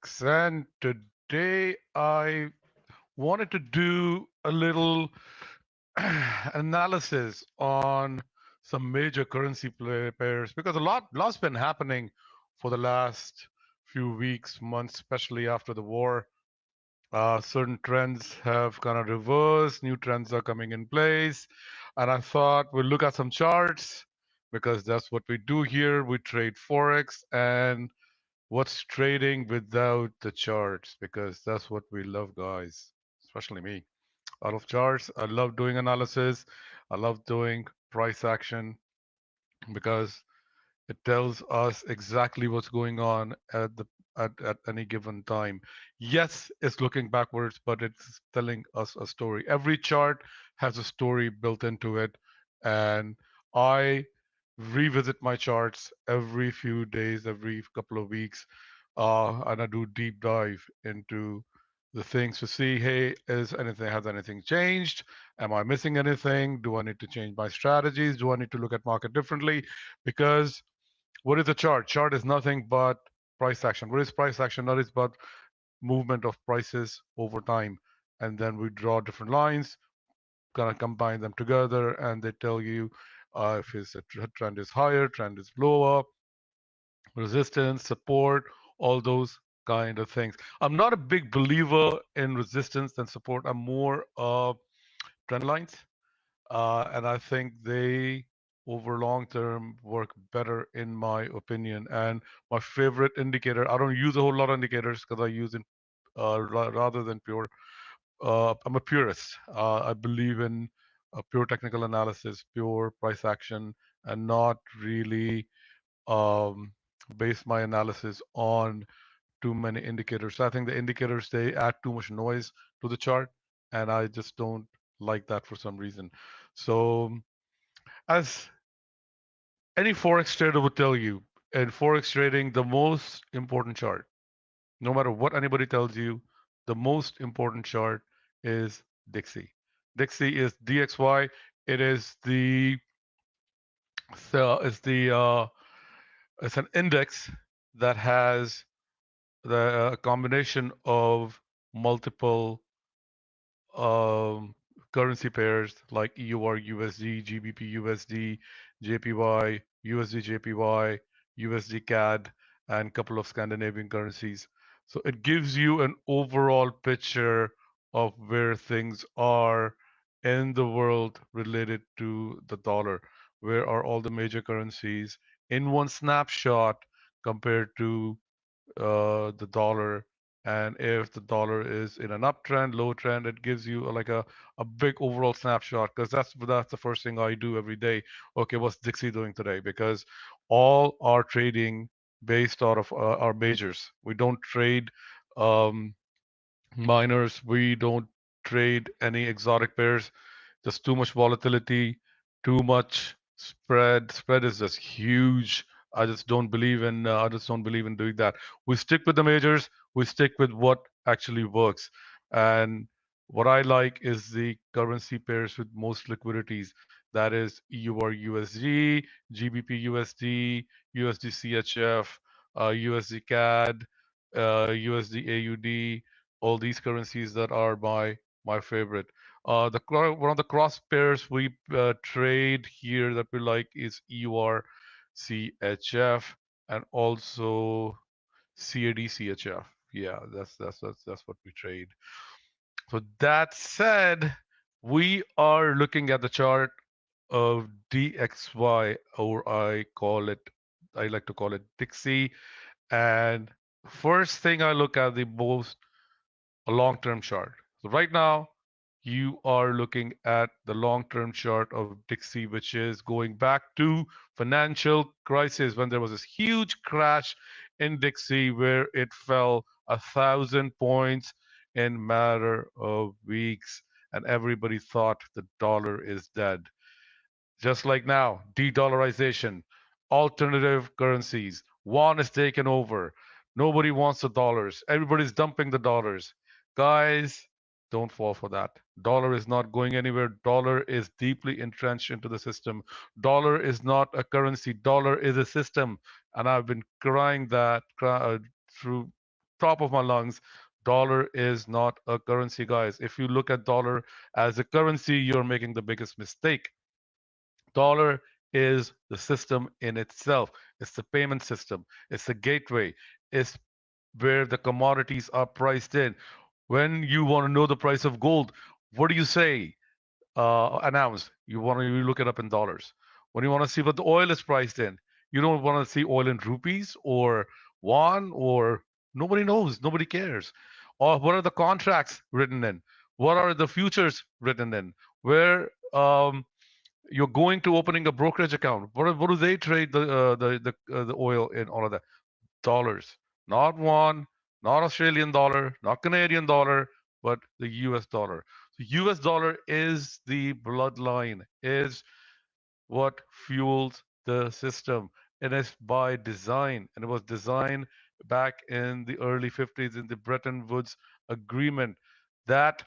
Forex, and today I wanted to do a little analysis on some major currency pairs because lot's been happening for the last few weeks, months, especially after the war. Certain trends have kind of reversed, new trends are coming in place, and I thought we'll look at some charts because that's what we do here. We trade Forex, and what's trading without the charts? Because that's what we love, guys, especially me. I love charts. I love doing analysis. I love doing price action because it tells us exactly what's going on at any given time. Yes, it's looking backwards, but it's telling us a story. Every chart has a story built into it, and I revisit my charts every few days, every couple of weeks, and I do deep dive into the things to see, hey, has anything changed? Am I missing anything? Do I need to change my strategies? Do I need to look at market differently? Because what is a chart? Chart is nothing but price action. What is price action? That is but movement of prices over time. And then we draw different lines, kind of combine them together, and they tell you if it's a trend is higher, trend is lower, resistance, support, all those kind of things. I'm not a big believer in resistance and support. I'm more trend lines. And I think they over long term work better in my opinion. And my favorite indicator, I don't use a whole lot of indicators because I use it rather than pure. I'm a purist. I believe in pure technical analysis, pure price action, and not really um, base my analysis on too many indicators. So I think the indicators they add too much noise to the chart, and I just don't like that for some reason. So as any forex trader would tell you, in forex trading, the most important chart, no matter what anybody tells you, the most important chart is Dixie. Dixie is DXY. It is the it's an index that has the combination of multiple um, currency pairs like EURUSD, GBPUSD, JPY, USD USD CAD, and a couple of Scandinavian currencies. So it gives you an overall picture of where things are in the world related to the dollar. Where are all the major currencies in one snapshot compared to the dollar, and if the dollar is in an uptrend, low trend, it gives you like a big overall snapshot because that's the first thing I do every day. Okay, what's Dixie doing today? Because all our trading based out of our majors. We don't trade um, minors. We don't trade any exotic pairs. There's too much volatility, too much spread. Spread is just huge. I just don't believe in doing that. We stick with the majors. We stick with what actually works. And what I like is the currency pairs with most liquidities. That is EURUSD, GBPUSD, USDCHF, USD CAD, USD AUD, all these currencies that are my favorite. One of the cross pairs we trade here that we like is EURCHF and also CADCHF. Yeah, that's what we trade. So that said, we are looking at the chart of DXY, or I like to call it Dixie. And first thing I look at the most a long-term chart. So right now, you are looking at the long-term chart of Dixie, which is going back to financial crisis when there was this huge crash in Dixie where it fell 1,000 points in matter of weeks, and everybody thought the dollar is dead. Just like now, de-dollarization, alternative currencies, one is taken over. Nobody wants the dollars. Everybody's dumping the dollars. Guys, don't fall for that. Dollar is not going anywhere. Dollar is deeply entrenched into the system. Dollar is not a currency. Dollar is a system. And I've been crying that through. top of my lungs, dollar is not a currency, guys. If you look at dollar as a currency, you're making the biggest mistake. Dollar is the system in itself. It's the payment system. It's the gateway. It's where the commodities are priced in. When you want to know the price of gold, what do you say? Announced. You look it up in dollars. When you want to see what the oil is priced in, you don't want to see oil in rupees or won or nobody knows, nobody cares. Or what are the contracts written in? What are the futures written in? Where you're going to opening a brokerage account. What do they trade the oil in? All of that dollars, not won, not Australian dollar, not Canadian dollar, but the U.S. dollar. The U.S. dollar is the bloodline, is what fuels the system, and it's by design. And it was designed back in the early 50s in the Bretton Woods Agreement that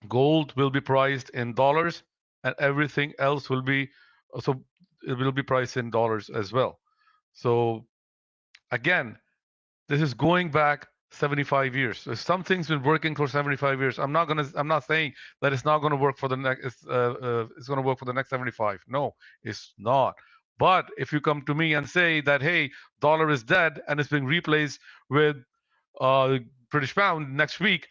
gold will be priced in dollars and everything else will be so it will be priced in dollars as well. So again, this is going back 75 years. So some things been working for 75 years. I'm not saying that it's not going to work for the next it's going to work for the next 75. No, it's not. But if you come to me and say that, hey, dollar is dead and it's being replaced with uh, British pound next week,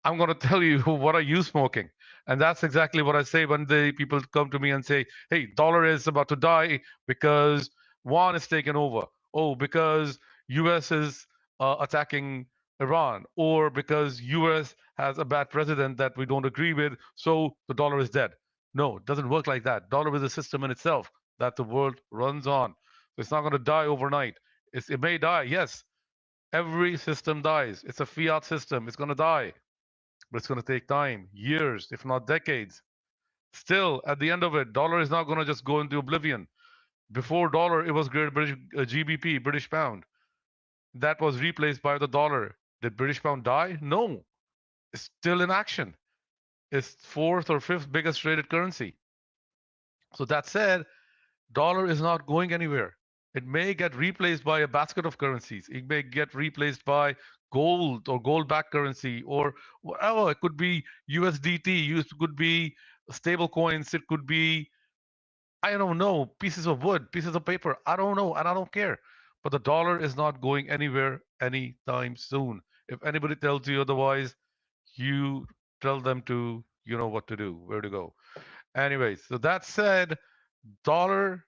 I'm going to tell you what are you smoking, and that's exactly what I say when the people come to me and say, "Hey, dollar is about to die because yuan is taken over. Oh, because U.S. is attacking Iran, or because U.S. has a bad president that we don't agree with, so the dollar is dead." No, it doesn't work like that. Dollar is a system in itself that the world runs on. It's not going to die overnight. It may die, yes. Every system dies. It's a fiat system. It's going to die, but it's going to take time, years, if not decades. Still, at the end of it, dollar is not going to just go into oblivion. Before dollar, it was Great British GBP, British pound. That was replaced by the dollar. Did British pound die? No, it's still in action. It's fourth or fifth biggest traded currency. So that said, dollar is not going anywhere. It may get replaced by a basket of currencies. It may get replaced by gold or gold-backed currency or whatever. It could be USDT. It could be stable coins. It could be, I don't know, pieces of wood, pieces of paper. I don't know, and I don't care. But the dollar is not going anywhere anytime soon. If anybody tells you otherwise, you tell them to, you know what to do, where to go. Anyways, so that said, dollar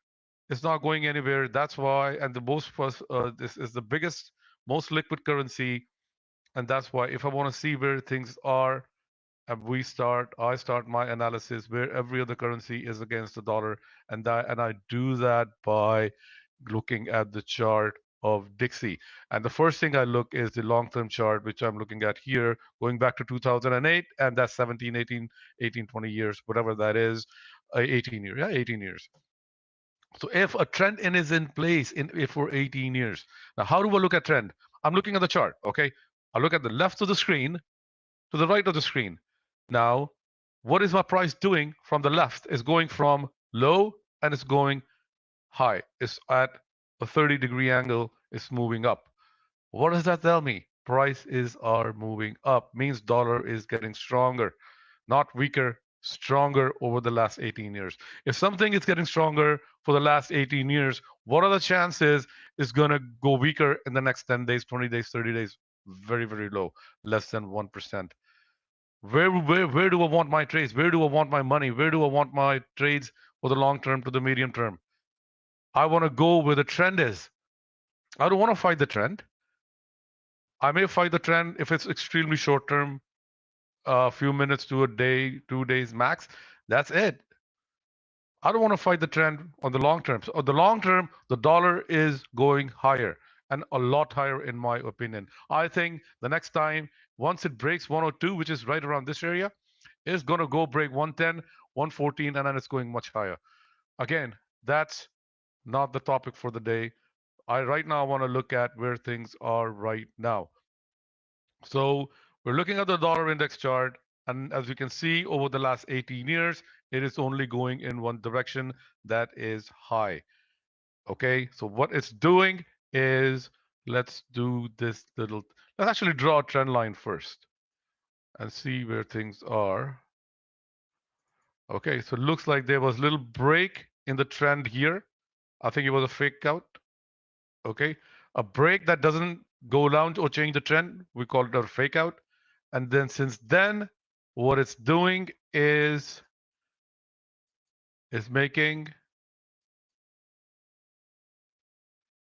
is not going anywhere. That's why, and this is the biggest, most liquid currency, and that's why if I want to see where things are, and I start my analysis where every other currency is against the dollar, and I do that by looking at the chart of Dixie. And the first thing I look is the long-term chart, which I'm looking at here, going back to 2008, and that's 17, 18, 18, 20 years, whatever that is, 18 years, yeah, 18 years. So if a trend in is in place if for 18 years, now how do I look at trend? I'm looking at the chart, okay? I look at the left of the screen to the right of the screen. Now, what is my price doing from the left? It's going from low and it's going high. It's at a 30-degree angle. It's moving up. What does that tell me? Prices are moving up. Means dollar is getting stronger, not weaker, stronger over the last 18 years. If something is getting stronger for the last 18 years, what are the chances it's going to go weaker in the next 10 days, 20 days, 30 days? Very, very low, less than 1%. Where do I want my trades? Where do I want my money? Where do I want my trades for the long term to the medium term? I want to go where the trend is. I don't want to fight the trend. I may fight the trend if it's extremely short term, a few minutes to a day, 2 days max. That's it. I don't want to fight the trend on the long term. So on the long term, the dollar is going higher and a lot higher, in my opinion. I think the next time, once it breaks 102, which is right around this area, it's going to go break 110, 114, and then it's going much higher. Again, that's not the topic for the day. I right now want to look at where things are right now. So we're looking at the dollar index chart, and as you can see, over the last 18 years, it is only going in one direction, that is high. Okay, so what it's doing is let's do this little, let's actually draw a trend line first and see where things are. Okay, so it looks like there was a little break in the trend here. I think it was a fake out. Okay, a break that doesn't go down or change the trend, we call it a fake out. And then since then, what it's doing is making,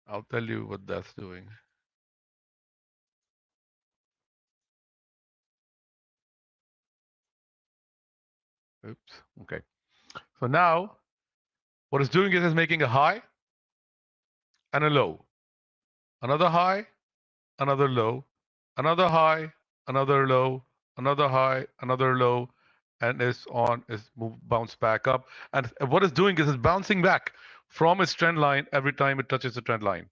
I'll tell you what that's doing. Oops, okay. So now what it's doing is making a high and a low, another high, another low, another high, another low, another high, another low, and it's bounce back up. And what it's doing is it's bouncing back from its trend line every time it touches the trend line.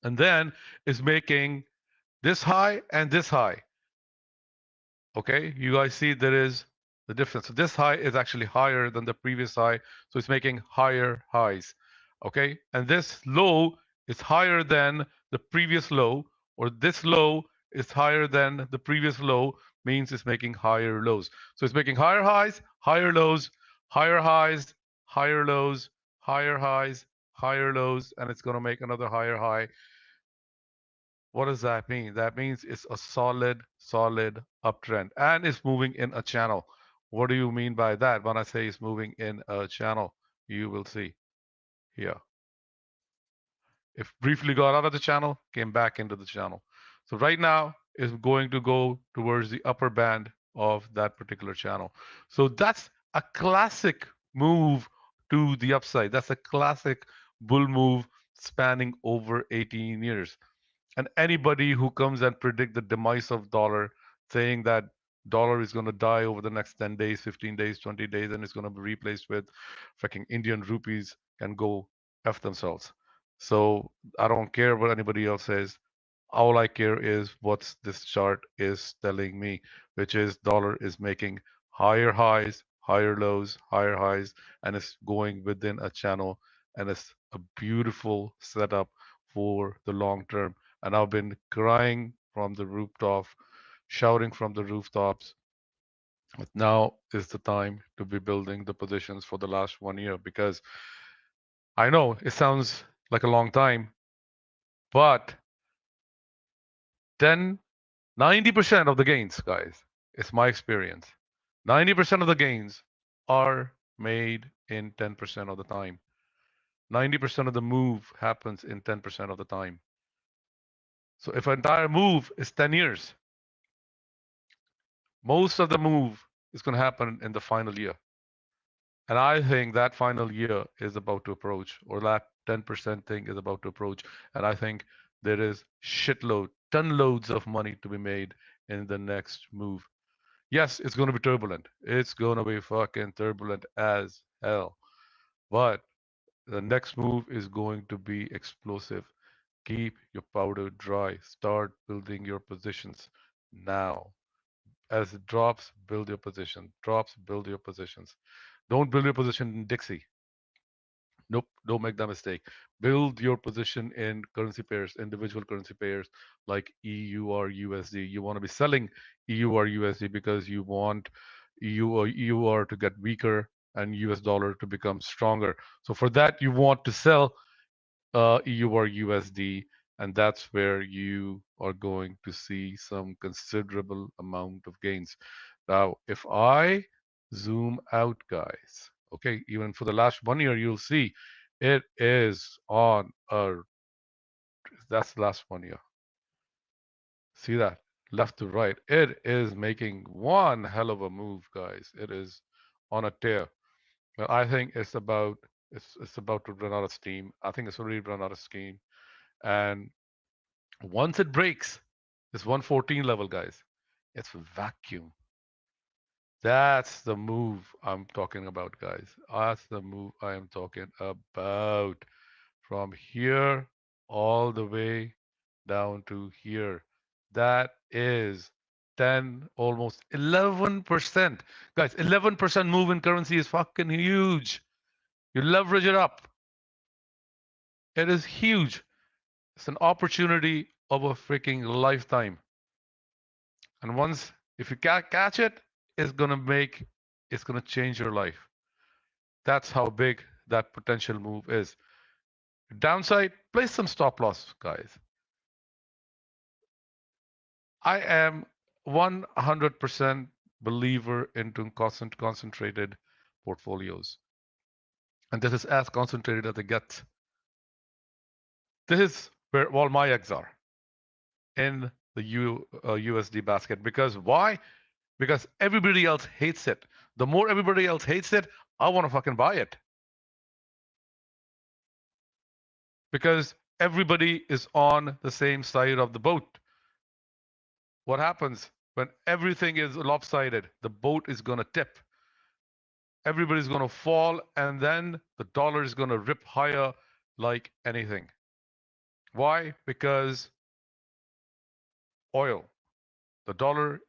And then it's making this high and this high. Okay, you guys see there is the difference. So this high is actually higher than the previous high, so it's making higher highs. Okay, and this low is higher than the previous low, or this low is higher than the previous low, means it's making higher lows. So it's making higher highs, higher lows, higher highs, higher lows, higher highs, higher lows, and it's going to make another higher high. What does that mean? That means it's a solid uptrend and it's moving in a channel. What do you mean by that? When I say it's moving in a channel, you will see here. If briefly got out of the channel, came back into the channel. So right now is going to go towards the upper band of that particular channel. So that's a classic move to the upside. That's a classic bull move spanning over 18 years. And anybody who comes and predict the demise of dollar, saying that dollar is going to die over the next 10 days, 15 days, 20 days, and it's going to be replaced with fucking Indian rupees, can go F themselves. So I don't care what anybody else says. All I care is what this chart is telling me, which is dollar is making higher highs, higher lows, higher highs, and it's going within a channel, and it's a beautiful setup for the long term. And I've been crying from the rooftop, shouting from the rooftops. But now is the time to be building the positions for the last 1 year, because I know it sounds like a long time, but 90% of the gains, guys, it's my experience. 90% of the gains are made in 10% of the time. 90% of the move happens in 10% of the time. So if an entire move is 10 years, most of the move is going to happen in the final year. And I think that final year is about to approach, or that 10% thing is about to approach. And I think there is ton loads of money to be made in the next move. Yes, it's going to be turbulent. It's going to be fucking turbulent as hell. But the next move is going to be explosive. Keep your powder dry. Start building your positions now. As it drops, build your position. Drops, build your positions. Don't build your position in Dixie. Nope, don't make that mistake. Build your position in currency pairs, individual currency pairs like EURUSD. You want to be selling EURUSD because you want EUR to get weaker and US dollar to become stronger. So for that, you want to sell EURUSD, and that's where you are going to see some considerable amount of gains. Now, if I zoom out, guys, okay, even for the last 1 year, you'll see it is on a, that's the last 1 year. See that? Left to right. It is making one hell of a move, guys. It is on a tear. Well, I think it's about to run out of steam. I think it's already run out of steam. And once it breaks this 114 level, guys, it's a vacuum. That's the move I'm talking about, guys. That's the move I am talking about. From here all the way down to here. That is 10, almost 11%. Guys, 11% move in currency is fucking huge. You leverage it up. It is huge. It's an opportunity of a freaking lifetime. And once, if you catch it, it's gonna change your life. That's how big that potential move is. Downside, place some stop loss, guys. I am 100% believer into concentrated portfolios. And this is as concentrated as it gets. This is where all my eggs are, in the USD basket. Because why? Because everybody else hates it. The more everybody else hates it, I want to fucking buy it. Because everybody is on the same side of the boat. What happens when everything is lopsided? The boat is going to tip. Everybody's going to fall, and then the dollar is going to rip higher like anything. Why? Because oil, the dollar.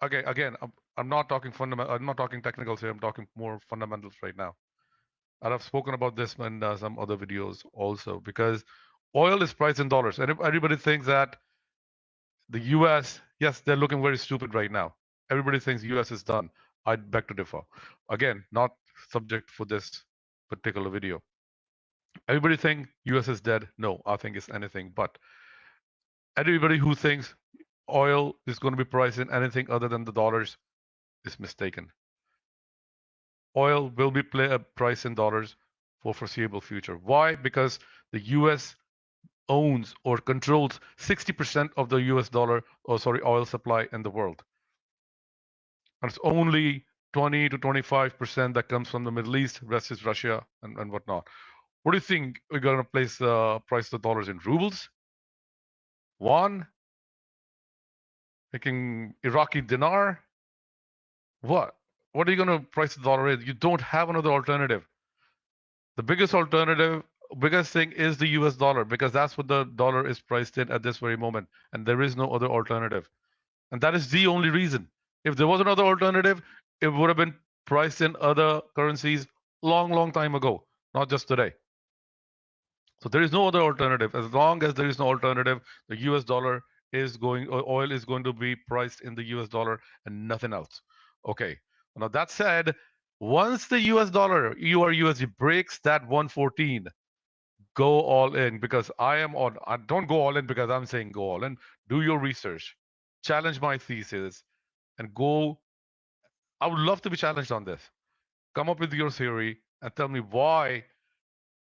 Okay, again, I'm not talking fundamental. I'm not talking technicals here. I'm talking more fundamentals right now. And I've spoken about this in some other videos also, because oil is priced in dollars, and everybody thinks that the U.S. Yes, they're looking very stupid right now. Everybody thinks U.S. is done. I beg to differ. Again, not subject for this particular video. Everybody think U.S. is dead. No, I think it's anything but. Everybody who thinks oil is going to be priced in anything other than the dollars is mistaken. Oil will be priced in dollars for foreseeable future. Why? Because the U.S. owns or controls 60% of the U.S. oil supply in the world. And it's only 20 to 25% that comes from the Middle East, rest is Russia and whatnot. What do you think we're going to price the dollars in? Rubles? Won? Making Iraqi dinar? What? What are you going to price the dollar in? You don't have another alternative. The biggest thing is the US dollar, because that's what the dollar is priced in at this very moment. And there is no other alternative. And that is the only reason. If there was another alternative, it would have been priced in other currencies long time ago, not just today. So there is no other alternative. As long as there is no alternative, the US dollar oil is going to be priced in the US dollar and nothing else. Okay. Now that said, once the US dollar, EURUSD breaks that 114, go all in, because I don't go all in because I'm saying go all in. Do your research, challenge my thesis, and go. I would love to be challenged on this. Come up with your theory and tell me why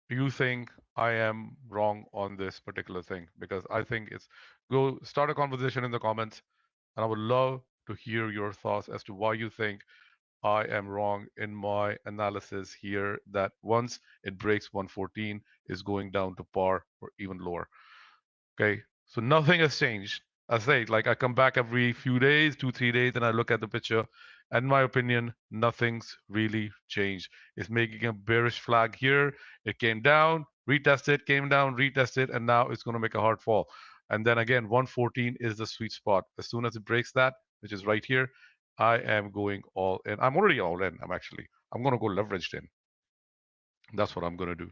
you think I am wrong on this particular thing, because I think go start a conversation in the comments, and I would love to hear your thoughts as to why you think I am wrong in my analysis here, that once it breaks 114 is going down to par or even lower. Okay, so nothing has changed. I say, like, I come back every few days, 2-3 days, and I look at the picture. And in my opinion, nothing's really changed. It's making a bearish flag here. It came down, retested, came down, retested, and now it's going to make a hard fall. And then again, 114 is the sweet spot. As soon as it breaks that, which is right here, I am going all in. I'm already all in. I'm going to go leveraged in. That's what I'm going to do.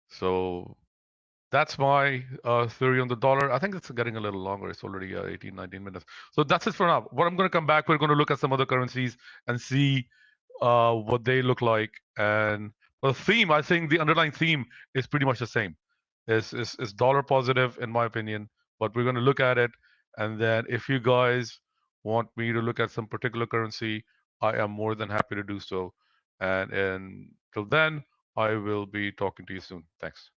So that's my theory on the dollar. I think it's getting a little longer. It's already 18, 19 minutes. So that's it for now. What I'm going to come back, we're going to look at some other currencies and see what they look like. And the theme, I think the underlying theme is pretty much the same. It's dollar positive, in my opinion. But we're going to look at it. And then if you guys want me to look at some particular currency, I am more than happy to do so. And until then, I will be talking to you soon. Thanks.